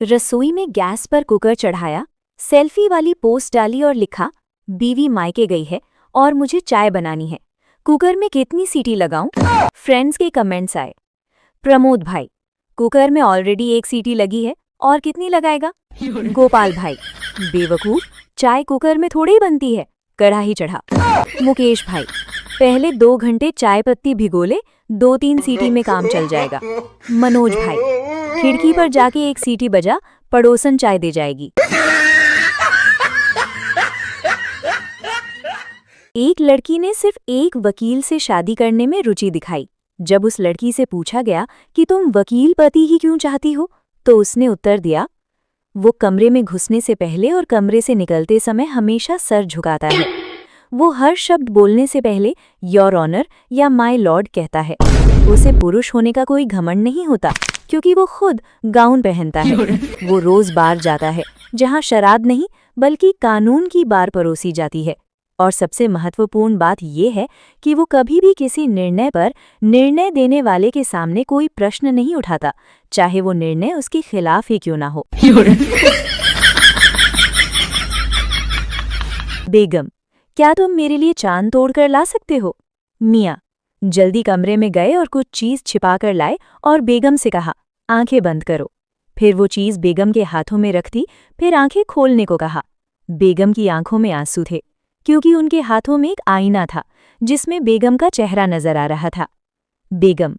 रसोई में गैस पर कुकर चढ़ाया, सेल्फी वाली पोस्ट डाली और लिखा, बीवी मायके गई है और मुझे चाय बनानी है। कुकर में कितनी सीटी लगाऊं? फ्रेंड्स के कमेंट्स आए। प्रमोद भाई, कुकर में ऑलरेडी एक सीटी लगी है और कितनी लगाएगा? गोपाल भाई, बेवकूफ, चाय कुकर में थोड़ी बनती है, कढ़ाई चढ़ा। मुकेश भाई, पहले 2 घंटे चाय पत्ती भिगो ले, 2-3 सीटी में काम चल जाएगा। मनोज भाई, खिड़की पर जाके एक सीटी बजा, पड़ोसन चाय दे जाएगी। एक लड़की ने सिर्फ एक वकील से शादी करने में रुचि दिखाई। जब उस लड़की से पूछा गया कि तुम वकील पति ही क्यों चाहती हो, तो उसने उत्तर दिया, वो कमरे में घुसने से पहले और कमरे से निकलते समय हमेशा सर झुकाता है। वो हर शब्द बोलने से पहले योर ऑनर या माय लॉर्ड कहता है। उसे पुरुष होने का कोई घमंड नहीं होता, क्योंकि वो खुद गाउन पहनता है। वो रोज बार जाता है, जहां शराब नहीं बल्कि कानून की बार परोसी जाती है। और सबसे महत्वपूर्ण बात यह है कि वो कभी भी किसी निर्णय पर निर्णय देने वाले के सामने कोई प्रश्न नहीं उठाता, चाहे वो निर्णय उसके खिलाफ ही क्यों ना हो। बेगम, क्या तुम मेरे लिए चांद तोड़कर ला सकते हो? मियाँ, जल्दी कमरे में गए और कुछ चीज छिपा कर लाए और बेगम से कहा, आंखें बंद करो। फिर वो चीज बेगम के हाथों में रख दी, फिर आंखें खोलने को कहा। बेगम की आंखों में आंसू थे, क्योंकि उनके हाथों में एक आईना था जिसमें बेगम का चेहरा नजर आ रहा था। बेगम,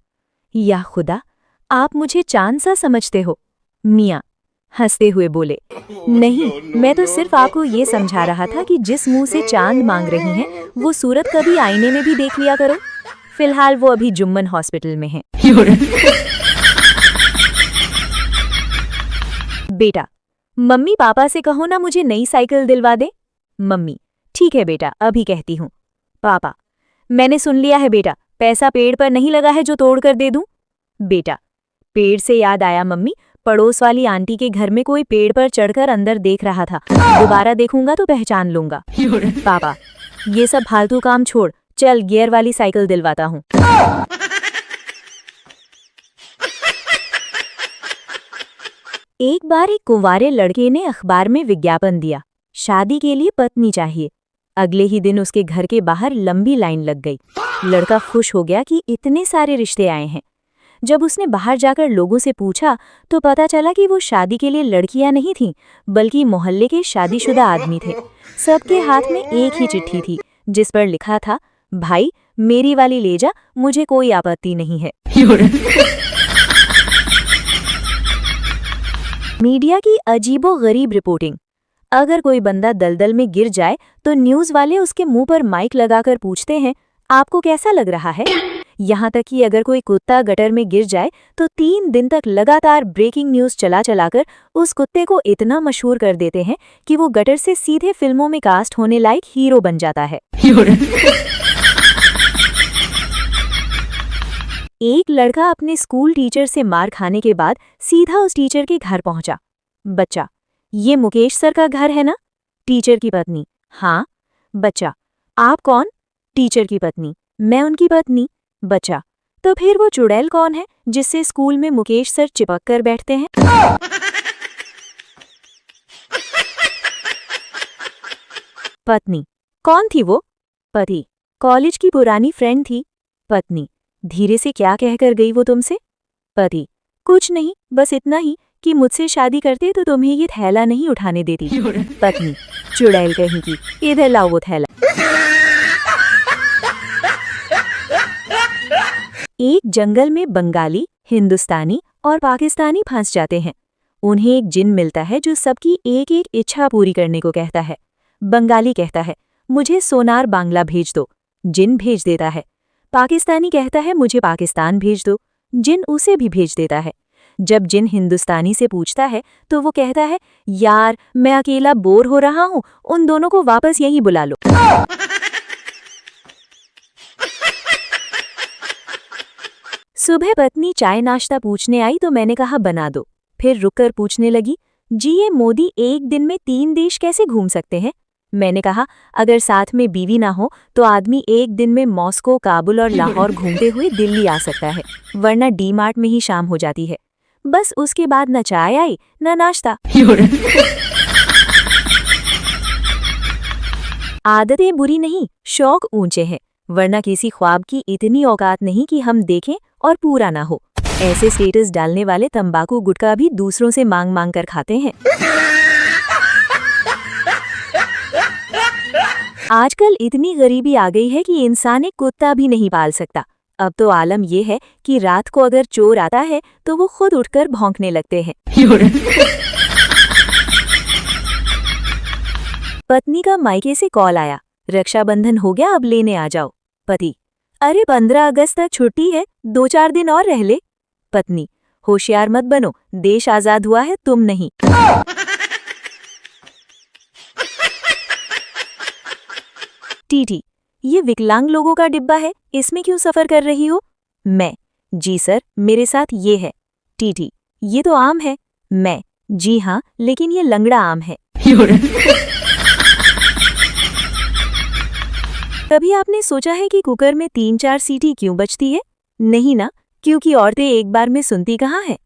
या खुदा, आप मुझे चांद सा समझते हो? मियाँ हंसते हुए बोले, नहीं, मैं तो सिर्फ आपको ये समझा रहा था कि जिस मुंह से चांद मांग रही हैं, वो सूरत कभी आईने में भी देख लिया करो। फिलहाल वो अभी जुम्मन हॉस्पिटल में है। बेटा, मम्मी पापा से कहो ना मुझे नई साइकिल दिलवा दे। मम्मी, ठीक है बेटा, अभी कहती हूँ। पापा, मैंने सुन लिया है बेटा, पैसा पेड़ पर नहीं लगा है जो तोड़ कर दे दूं। बेटा, पेड़ से याद आया मम्मी, पड़ोस वाली आंटी के घर में कोई पेड़ पर चढ़कर अंदर देख रहा था, दोबारा देखूंगा तो पहचान लूंगा। पापा, ये सब फालतू काम छोड़, चल गियर वाली साइकिल दिलवाता हूँ। एक बार एक कुंवारे लड़के ने अखबार में विज्ञापन दिया, शादी के लिए पत्नी चाहिए। अगले ही दिन उसके घर के बाहर लंबी लाइन लग गई। लड़का खुश हो गया कि इतने सारे रिश्ते आए हैं। जब उसने बाहर जाकर लोगों से पूछा तो पता चला कि वो शादी के लिए लड़कियां नहीं थीं, बल्कि मोहल्ले के शादीशुदा आदमी थे। सबके हाथ में एक ही चिट्ठी थी, जिस पर लिखा था, भाई मेरी वाली ले जा, मुझे कोई आपत्ति नहीं है। मीडिया की अजीबो-गरीब रिपोर्टिंग। अगर कोई बंदा दलदल में गिर जाए तो न्यूज़ वाले उसके मुंह पर माइक लगाकर पूछते हैं, आपको कैसा लग रहा है? यहाँ तक कि अगर कोई कुत्ता गटर में गिर जाए तो 3 दिन तक लगातार ब्रेकिंग न्यूज़ चलाकर उस कुत्ते को इतना मशहूर कर देते हैं कि वो गटर से सीधे फिल्मों में कास्ट होने लायक हीरो बन जाता है। एक लड़का अपने स्कूल टीचर से मार खाने के बाद सीधा उस टीचर के घर पहुंचा। बच्चा, ये मुकेश सर का घर है ना? टीचर की पत्नी, हाँ। बच्चा, आप कौन? टीचर की पत्नी, मैं उनकी पत्नी। बच्चा, तो फिर वो चुड़ैल कौन है जिससे स्कूल में मुकेश सर चिपक कर बैठते हैं? पत्नी, कौन थी वो? पति, कॉलेज की पुरानी फ्रेंड थी। पत्नी, धीरे से क्या कहकर गई वो तुमसे? पति, कुछ नहीं, बस इतना ही कि मुझसे शादी करते तो तुम्हें ये थैला नहीं उठाने देती। पत्नी, चुड़ैल कहीं की, इधर लाओ वो थैला। एक जंगल में बंगाली, हिंदुस्तानी और पाकिस्तानी फंस जाते हैं। उन्हें एक जिन मिलता है जो सबकी एक एक इच्छा पूरी करने को कहता है। बंगाली कहता है, मुझे सोनार बांग्ला भेज दो। जिन भेज देता है। पाकिस्तानी कहता है, मुझे पाकिस्तान भेज दो। जिन उसे भी भेज देता है। जब जिन हिंदुस्तानी से पूछता है तो वो कहता है, यार मैं अकेला बोर हो रहा हूँ, उन दोनों को वापस यहीं बुला लो। सुबह पत्नी चाय नाश्ता पूछने आई तो मैंने कहा बना दो। फिर रुककर पूछने लगी, जी ये मोदी एक दिन में 3 देश कैसे घूम सकते हैं? मैंने कहा, अगर साथ में बीवी ना हो तो आदमी एक दिन में मॉस्को, काबुल और लाहौर घूमते हुए दिल्ली आ सकता है, वरना डी मार्ट में ही शाम हो जाती है। बस उसके बाद न चाय आई न नाश्ता। आदतें बुरी नहीं, शौक ऊंचे हैं, वरना किसी ख्वाब की इतनी औकात नहीं कि हम देखें और पूरा ना हो। ऐसे स्टेटस डालने वाले तंबाकू गुटखा भी दूसरों से मांग मांग कर खाते हैं। आजकल इतनी गरीबी आ गई है कि इंसान एक कुत्ता भी नहीं पाल सकता। अब तो आलम यह है कि रात को अगर चोर आता है तो वो खुद उठकर भौंकने लगते हैं। पत्नी का मायके से कॉल आया, रक्षाबंधन हो गया, अब लेने आ जाओ। पति: अरे 15 अगस्त तक छुट्टी है, 2-4 दिन और रह ले। पत्नी: होशियार मत बनो, देश आजाद हुआ है, तुम नहीं। टीटी: ये विकलांग लोगों का डिब्बा है, इसमें क्यों सफर कर रही हो? मैं: जी सर, मेरे साथ ये है। टीटी: ये तो आम है। मैं: जी हाँ, लेकिन ये लंगड़ा आम है। कभी आपने सोचा है कि कुकर में 3-4 सीटी क्यों बजती है? नहीं ना, क्योंकि औरतें एक बार में सुनती कहाँ है।